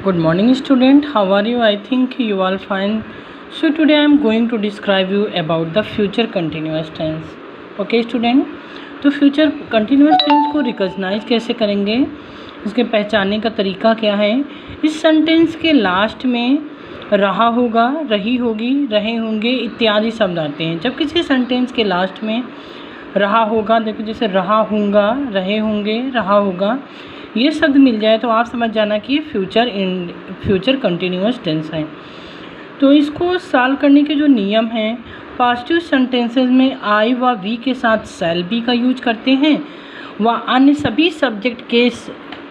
Good morning student, how are you? I think you all fine. So today I am going to describe you about the future continuous tense. Okay student, तो future continuous tense को recognise कैसे करेंगे, इसके पहचानने का तरीका क्या है। इस सेंटेंस के लास्ट में रहा होगा, रही होगी, रहे होंगे इत्यादि शब्द आते हैं। जब किसी सेंटेंस के लास्ट में रहा होगा, देखो जैसे रहा होगा, रहे होंगे, रहा होगा, ये शब्द मिल जाए तो आप समझ जाना कि फ्यूचर कंटिन्यूअस टेंस है। तो इसको सॉल्व करने के जो नियम हैं, पॉजिटिव सेंटेंसेस में आई व वी के साथ शैल बी का यूज करते हैं व अन्य सभी सब्जेक्ट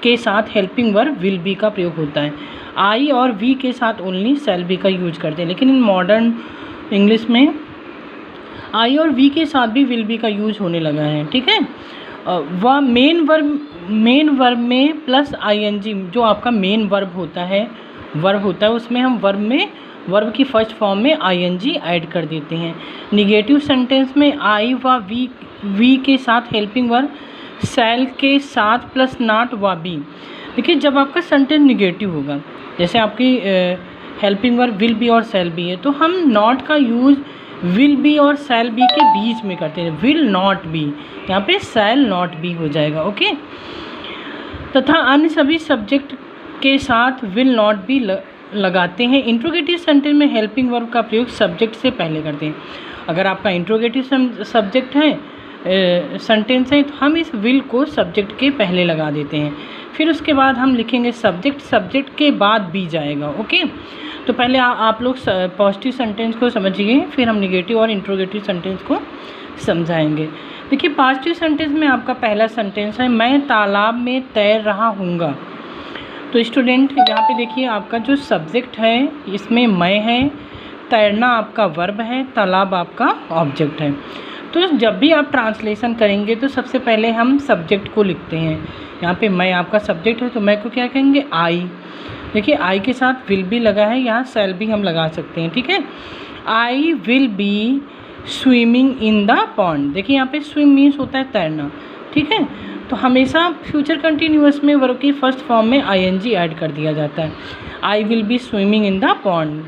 के साथ हेल्पिंग वर्ब विल बी का प्रयोग होता है। आई और वी के साथ ओनली शैल बी का यूज करते हैं, लेकिन इन मॉडर्न इंग्लिश में आई और वी के साथ भी विल बी का यूज होने लगा है। ठीक है, वह मेन वर्ब में प्लस आईएनजी, जो आपका मेन वर्ब होता है उसमें हम वर्ब की फर्स्ट फॉर्म में आईएनजी ऐड कर देते हैं। निगेटिव सेंटेंस में आई व वी के साथ हेल्पिंग वर्ब शैल के साथ प्लस नॉट व बी। देखिए जब आपका सेंटेंस निगेटिव होगा, जैसे आपकी हेल्पिंग वर्ब विल बी और शैल बी है, तो हम नॉट का यूज़ विल बी और शैल बी के बीच में करते हैं। विल नॉट बी, यहाँ पे शैल नॉट बी हो जाएगा। ओके, तथा अन्य सभी सब्जेक्ट के साथ विल नॉट बी लगाते हैं। इंट्रोगेटिव सेंटेंस में हेल्पिंग वर्ब का प्रयोग सब्जेक्ट से पहले करते हैं। अगर आपका इंट्रोगेटिव सब्जेक्ट है, सेंटेंस है, तो हम इस विल को सब्जेक्ट के पहले लगा देते हैं। फिर उसके बाद हम लिखेंगे सब्जेक्ट के बाद बी जाएगा। ओके, तो पहले आप लोग पॉजिटिव सेंटेंस को समझिए, फिर हम निगेटिव और इंट्रोगेटिव सेंटेंस को समझाएंगे। देखिए पॉजिटिव सेंटेंस में आपका पहला सेंटेंस है, मैं तालाब में तैर रहा हूँगा। तो स्टूडेंट यहाँ पे देखिए आपका जो सब्जेक्ट है इसमें मैं है, तैरना आपका वर्ब है, तालाब आपका ऑब्जेक्ट है। तो जब भी आप ट्रांसलेशन करेंगे तो सबसे पहले हम सब्जेक्ट को लिखते हैं। यहाँ पे मैं आपका सब्जेक्ट है, तो मैं को क्या कहेंगे, आई। देखिए आई के साथ विल बी लगा है, यहाँ शैल भी हम लगा सकते हैं। ठीक है, I will be swimming in the pond. देखिए यहाँ पे स्विम मीन्स होता है तैरना। ठीक है, तो हमेशा फ्यूचर कंटिन्यूअस में वर्ब की फर्स्ट फॉर्म में आईएनजी ऐड कर दिया जाता है। I will be swimming in the pond.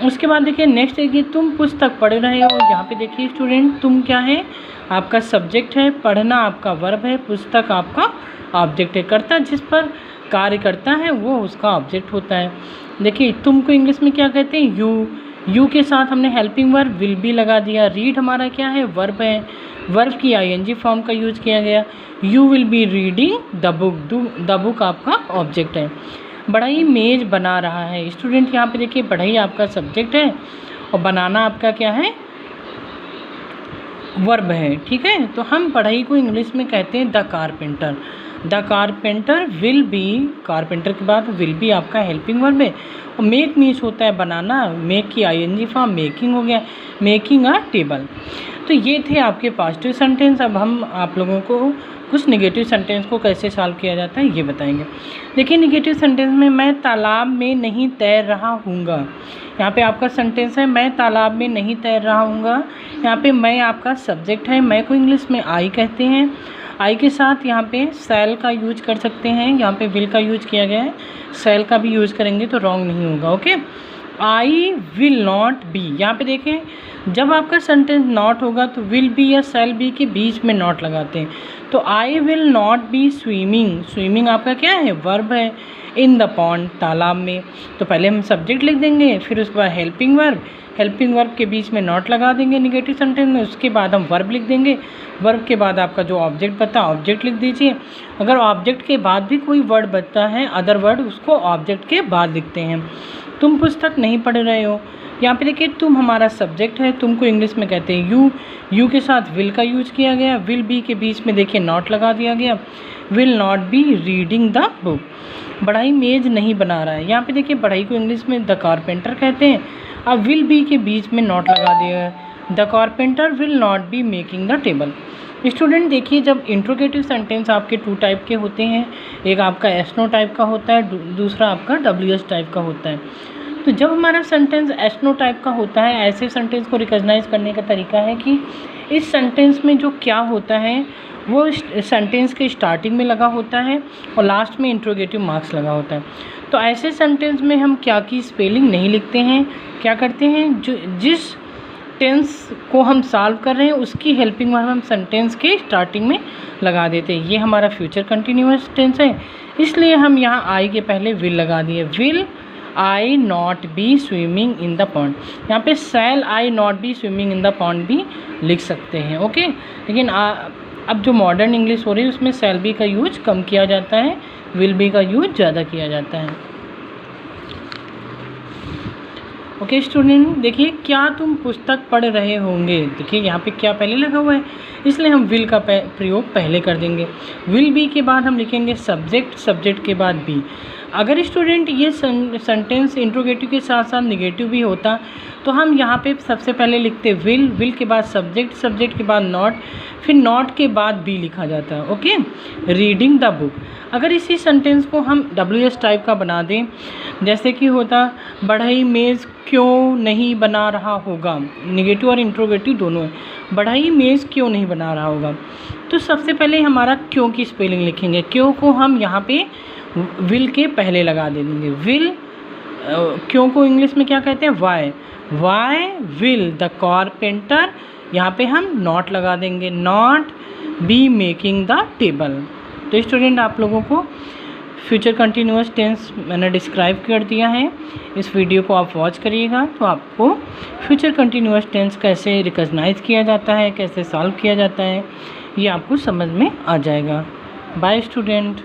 उसके बाद देखिए नेक्स्ट है कि तुम पुस्तक पढ़ रहे हो। यहाँ पे देखिए स्टूडेंट, तुम क्या है, आपका सब्जेक्ट है, पढ़ना आपका वर्ब है, पुस्तक आपका ऑब्जेक्ट है। कर्ता जिस पर कार्य करता है वो उसका ऑब्जेक्ट होता है। देखिए तुम को इंग्लिश में क्या कहते हैं, यू के साथ हमने हेल्पिंग वर्ब विल बी लगा दिया। रीड हमारा क्या है, वर्ब है, वर्ब की आईएनजी फॉर्म का यूज किया गया। You will be reading the book, the book आपका ऑब्जेक्ट है। बढ़ई मेज बना रहा है। स्टूडेंट यहाँ पे देखिए बढ़ई आपका सब्जेक्ट है और बनाना आपका क्या है, वर्ब है। ठीक है, तो हम बढ़ई को इंग्लिश में कहते हैं the carpenter. The carpenter will be, carpenter के बाद विल बी आपका हेल्पिंग वर्ब है। और मेक मीन्स होता है बनाना, मेक की आईएनजी फॉर्म मेकिंग हो गया, मेकिंग अ टेबल। तो ये थे आपके पॉजिटिव सेंटेंस। अब हम आप लोगों को कुछ निगेटिव सेंटेंस को कैसे सॉल्व किया जाता है ये बताएंगे। देखिए निगेटिव सेंटेंस में मैं तालाब में नहीं तैर रहा हूँगा। यहाँ पे आपका सेंटेंस है, मैं तालाब में नहीं तैर रहा हूँगा। यहाँ पे मैं आपका सब्जेक्ट है, मैं को इंग्लिश में आई कहते हैं। आई के साथ यहाँ पे शैल का यूज कर सकते हैं, यहाँ पे विल का यूज किया गया है, शैल का भी यूज करेंगे तो रॉन्ग नहीं होगा। Okay, I will not be. यहाँ पे देखें जब आपका सेंटेंस नॉट होगा तो विल बी या शैल बी के बीच में नॉट लगाते हैं। तो I will not be swimming, swimming आपका क्या है, वर्ब है, इन द पॉन्ड तालाब में। तो पहले हम सब्जेक्ट लिख देंगे, फिर उसके बाद हेल्पिंग वर्ब के बीच में नॉट लगा देंगे निगेटिव सेंटेंस में। उसके बाद हम वर्ब लिख देंगे, वर्ब के बाद आपका जो ऑब्जेक्ट बता ऑब्जेक्ट लिख दीजिए। अगर ऑब्जेक्ट के बाद भी कोई वर्ड बचता है अदर वर्ड, उसको ऑब्जेक्ट के बाद लिखते हैं। तुम पुस्तक नहीं पढ़ रहे हो। यहाँ पे देखिए तुम हमारा सब्जेक्ट है, तुमको इंग्लिश में कहते हैं यू के साथ विल का यूज किया गया, विल बी के बीच में देखिए नॉट लगा दिया गया, will not be reading the book. बढ़ई मेज नहीं बना रहा है। यहाँ पे देखिए बढ़ई को इंग्लिश में द कारपेंटर कहते हैं। अब विल बी के बीच में नॉट लगा दिया है, the carpenter will not be making the table. Student देखिए जब इंट्रोगेटिव सेंटेंस आपके टू टाइप के होते हैं, एक आपका एसनो टाइप का होता है, दूसरा आपका डब्ल्यूएस टाइप का होता है। तो जब हमारा सेंटेंस एसनो टाइप का होता है, ऐसे सेंटेंस को रिकॉग्नाइज करने का तरीका है कि इस सेंटेंस में जो क्या होता है वो सेंटेंस के स्टार्टिंग में लगा होता है और लास्ट में इंट्रोगेटिव मार्क्स लगा होता है। तो तो ऐसे सेंटेंस में हम क्या की स्पेलिंग नहीं लिखते हैं, क्या करते हैं, जो जिस टेंस को हम सॉल्व कर रहे हैं उसकी हेल्पिंग वर्ब हम सेंटेंस के स्टार्टिंग में लगा देते हैं। ये हमारा फ्यूचर कंटिन्यूअस टेंस है, इसलिए हम यहाँ आई के पहले विल लगा दिए। Will I not be swimming in the pond, यहाँ पे shall I not be swimming in the pond भी लिख सकते हैं, ओके। लेकिन अब जो मॉडर्न इंग्लिश हो रही है उसमें शैल बी का यूज कम किया जाता है, विल बी का यूज ज़्यादा किया जाता है। ओके स्टूडेंट, देखिए क्या तुम पुस्तक पढ़ रहे होंगे, देखिए यहाँ पे क्या पहले लगा हुआ है, इसलिए हम विल का प्रयोग पहले कर देंगे। विल बी के बाद हम लिखेंगे सब्जेक्ट, सब्जेक्ट के बाद बी। अगर स्टूडेंट ये सेंटेंस इंट्रोगेटिव के साथ साथ निगेटिव भी होता तो हम यहाँ पे सबसे पहले लिखते विल, विल के बाद सब्जेक्ट, सब्जेक्ट के बाद नॉट, फिर नॉट के बाद बी लिखा जाता है, ओके। रीडिंग द बुक, अगर इसी सेंटेंस को हम WS टाइप का बना दें, जैसे कि होता बढ़ई मेज़ क्यों नहीं बना रहा होगा, निगेटिव और इंट्रोगेटिव दोनों है, बढ़ई मेज़ क्यों नहीं बना रहा होगा, तो सबसे पहले हमारा क्यों की स्पेलिंग लिखेंगे। क्यों को हम यहाँ पे विल के पहले लगा देंगे। विल, क्यों को इंग्लिश में क्या कहते हैं, why, why will the carpenter, यहाँ पे हम नॉट लगा देंगे, not be making the table. तो स्टूडेंट आप लोगों को फ्यूचर कंटिन्यूअस टेंस मैंने डिस्क्राइब कर दिया है, इस वीडियो को आप वॉच करिएगा तो आपको फ्यूचर कंटिन्यूअस टेंस कैसे रिकॉग्नाइज किया जाता है, कैसे सॉल्व किया जाता है, ये आपको समझ में आ जाएगा। Bye student.